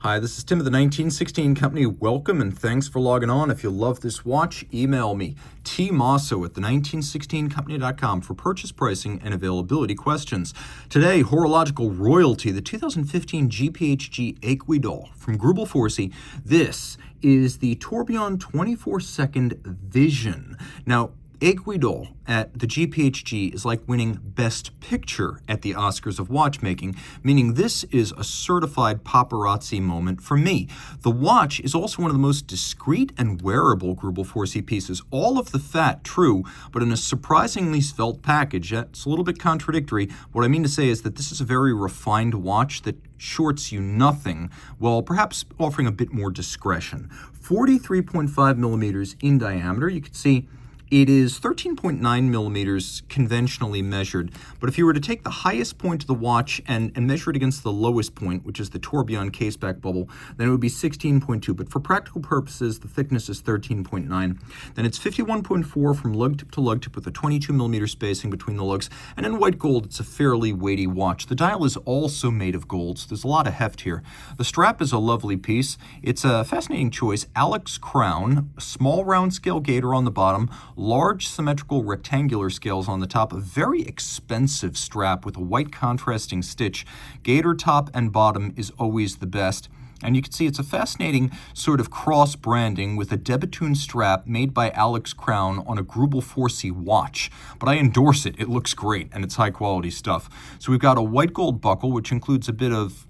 Hi, this is Tim of the 1916 Company. Welcome and thanks for logging on. If you love this watch, email me, Team Mosso at the1916company.com for purchase pricing and availability questions. Today, horological royalty, the 2015 GPHG Greubel from Greubel Forsey. This is the Tourbillon 24-second Vision. Now, Greubel at the GPHG is like winning Best Picture at the Oscars of watchmaking, meaning this is a certified paparazzi moment for me. The watch is also one of the most discreet and wearable Greubel Forsey pieces. All of the fat, true, but in a surprisingly svelte package. It's a little bit contradictory. What I mean to say is that this is a very refined watch that shorts you nothing, while perhaps offering a bit more discretion. 43.5 millimeters in diameter. You can see it is 13.9 millimeters conventionally measured, but if you were to take the highest point of the watch and measure it against the lowest point, which is the tourbillon caseback bubble, then it would be 16.2, but for practical purposes, the thickness is 13.9. Then it's 51.4 from lug tip to lug tip with a 22 millimeter spacing between the lugs, and in white gold, it's a fairly weighty watch. The dial is also made of gold, so there's a lot of heft here. The strap is a lovely piece. It's a fascinating choice. Alex crown, small round scale gator on the bottom, large symmetrical rectangular scales on the top, a very expensive strap with a white contrasting stitch. Gator top and bottom is always the best. And you can see it's a fascinating sort of cross branding with a Debitoon strap made by Alex Crown on a Greubel Forsey watch. But I endorse it. It looks great and it's high quality stuff. So we've got a white gold buckle, which includes a bit of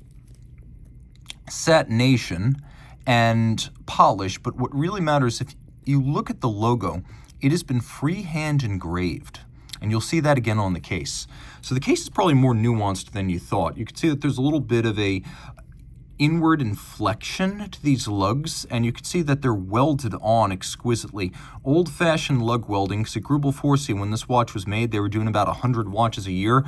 satination and polish. But what really matters, if you look at the logo, it has been freehand engraved, and you'll see that again on the case. So the case is probably more nuanced than you thought. You can see that there's a little bit of a inward inflection to these lugs, and you can see that they're welded on exquisitely. Old-fashioned lug welding, because at Greubel Forsey, when this watch was made, they were doing about 100 watches a year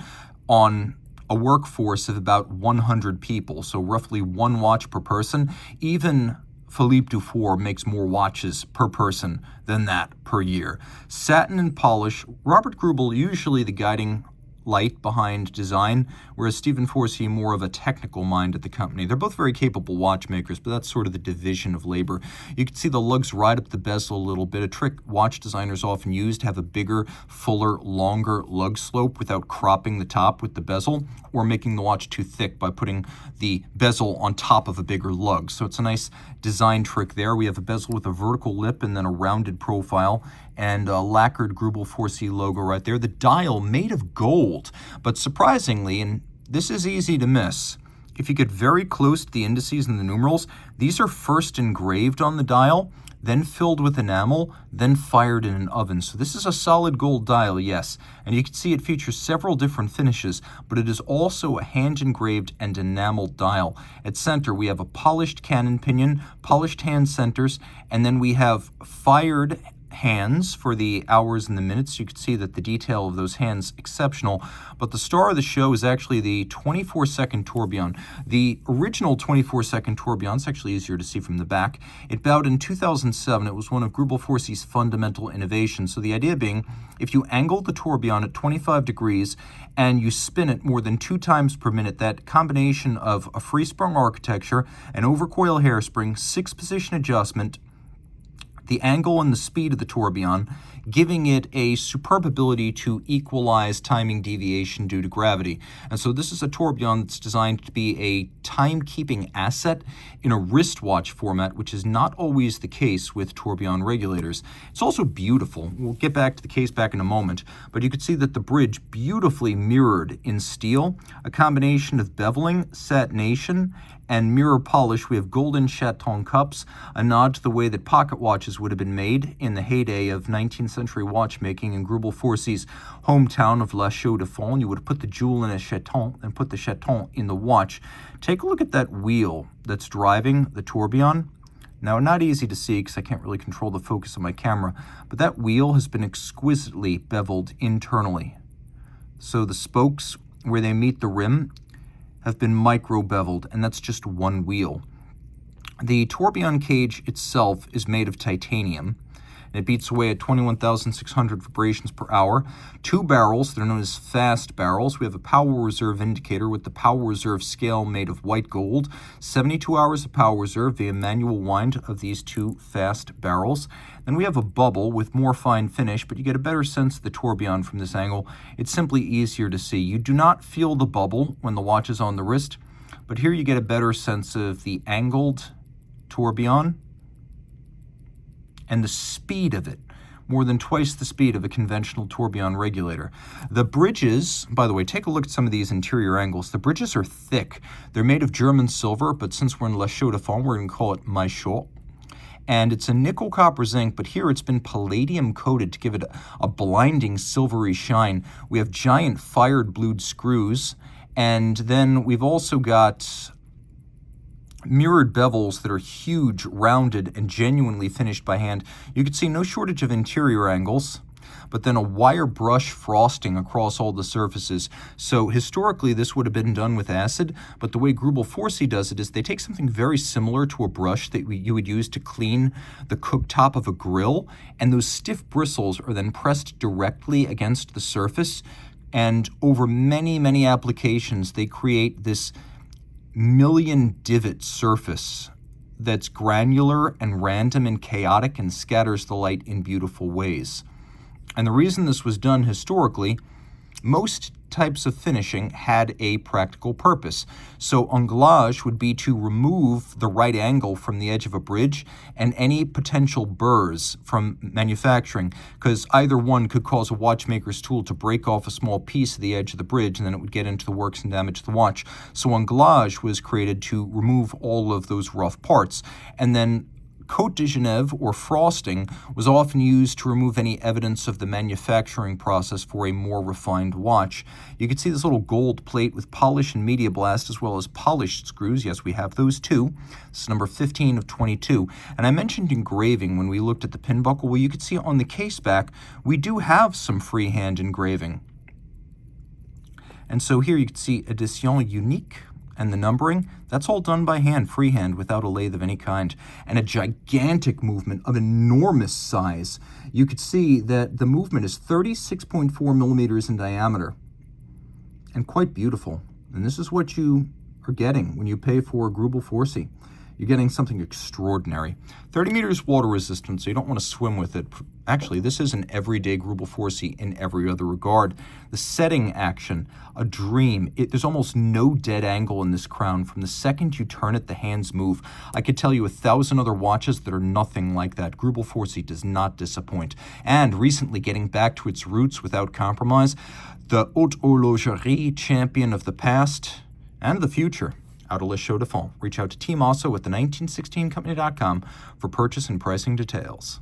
on a workforce of about 100 people, so roughly one watch per person. Even Philippe Dufour makes more watches per person than that per year. Satin and polish. Robert Greubel, usually the guiding light behind design, whereas Stephen Forsey, more of a technical mind at the company. They're both very capable watchmakers, but that's sort of the division of labor. You can see the lugs ride up the bezel a little bit, a trick watch designers often use to have a bigger, fuller, longer lug slope without cropping the top with the bezel or making the watch too thick by putting the bezel on top of a bigger lug. So it's a nice design trick there. We have a bezel with a vertical lip and then a rounded profile and a lacquered Greubel Forsey logo right there. The dial made of gold, but surprisingly, and this is easy to miss, if you get very close to the indices and the numerals, these are first engraved on the dial, then filled with enamel, then fired in an oven. So this is a solid gold dial, yes, and you can see it features several different finishes, but it is also a hand-engraved and enameled dial. At center, we have a polished cannon pinion, polished hand centers, and then we have fired hands for the hours and the minutes. You can see that the detail of those hands exceptional, but the star of the show is actually the 24-second tourbillon. The original 24-second tourbillon, it's actually easier to see from the back. It bowed in 2007. It was one of Greubel Forsey's fundamental innovations. So the idea being, if you angle the tourbillon at 25 degrees and you spin it more than 2 times per minute, that combination of a free-sprung architecture, an overcoil hairspring, 6-position adjustment, the angle and the speed of the tourbillon, giving it a superb ability to equalize timing deviation due to gravity. And so this is a tourbillon that's designed to be a timekeeping asset in a wristwatch format, which is not always the case with tourbillon regulators. It's also beautiful. We'll get back to the case back in a moment, but you can see that the bridge beautifully mirrored in steel, a combination of beveling, satination, and mirror polish. We have golden chaton cups, a nod to the way that pocket watches would have been made in the heyday of 19th century watchmaking in Greubel Forsey's hometown of La Chaux-de-Fonds. You would put the jewel in a chaton and put the chaton in the watch. Take a look at that wheel that's driving the tourbillon. Now, not easy to see because I can't really control the focus of my camera, but that wheel has been exquisitely beveled internally. So the spokes where they meet the rim have been micro-beveled, and that's just one wheel. The tourbillon cage itself is made of titanium. and it beats away at 21,600 vibrations per hour. 2 barrels, they're known as fast barrels. We have a power reserve indicator with the power reserve scale made of white gold. 72 hours of power reserve via manual wind of these 2 fast barrels. Then we have a bubble with more fine finish, but you get a better sense of the tourbillon from this angle. It's simply easier to see. You do not feel the bubble when the watch is on the wrist, but here you get a better sense of the angled tourbillon and the speed of it, more than twice the speed of a conventional tourbillon regulator. The bridges, by the way, take a look at some of these interior angles. The bridges are thick. They're made of German silver, but since we're in Le Chaux de Fonds, we're going to call it Maillot. And it's a nickel copper zinc, but here it's been palladium coated to give it a blinding silvery shine. We have giant fired blued screws, and then we've also got mirrored bevels that are huge, rounded, and genuinely finished by hand. You can see no shortage of interior angles, but then a wire brush frosting across all the surfaces. So historically, this would have been done with acid, but the way Greubel Forsey does it is they take something very similar to a brush that you would use to clean the cooktop of a grill, and those stiff bristles are then pressed directly against the surface, and over many, many applications, they create this million divot surface that's granular and random and chaotic and scatters the light in beautiful ways. And the reason this was done historically, most types of finishing had a practical purpose. So anglage would be to remove the right angle from the edge of a bridge and any potential burrs from manufacturing, because either one could cause a watchmaker's tool to break off a small piece of the edge of the bridge, and then it would get into the works and damage the watch. So anglage was created to remove all of those rough parts. And then Cote de Genève, or frosting, was often used to remove any evidence of the manufacturing process for a more refined watch. You can see this little gold plate with polish and media blast, as well as polished screws. Yes, we have those too. This is number 15 of 22. And I mentioned engraving when we looked at the pin buckle. Well, you can see on the case back, we do have some freehand engraving. And so here you can see Edition Unique, and the numbering, that's all done by hand, freehand, without a lathe of any kind. And a gigantic movement of enormous size. You could see that the movement is 36.4 millimeters in diameter, and quite beautiful. And this is what you are getting when you pay for a Greubel Forsey. You're getting something extraordinary. 30 meters water resistant, so you don't want to swim with it. Actually, this is an everyday Greubel Forsey in every other regard. The setting action, a dream. There's almost no dead angle in this crown. From the second you turn it, the hands move. I could tell you 1,000 other watches that are nothing like that. Greubel Forsey does not disappoint. And recently, getting back to its roots without compromise, the haute horlogerie champion of the past and the future, out of Le Chaux de Fonds. Reach out to Team Mosso at the 1916company.com for purchase and pricing details.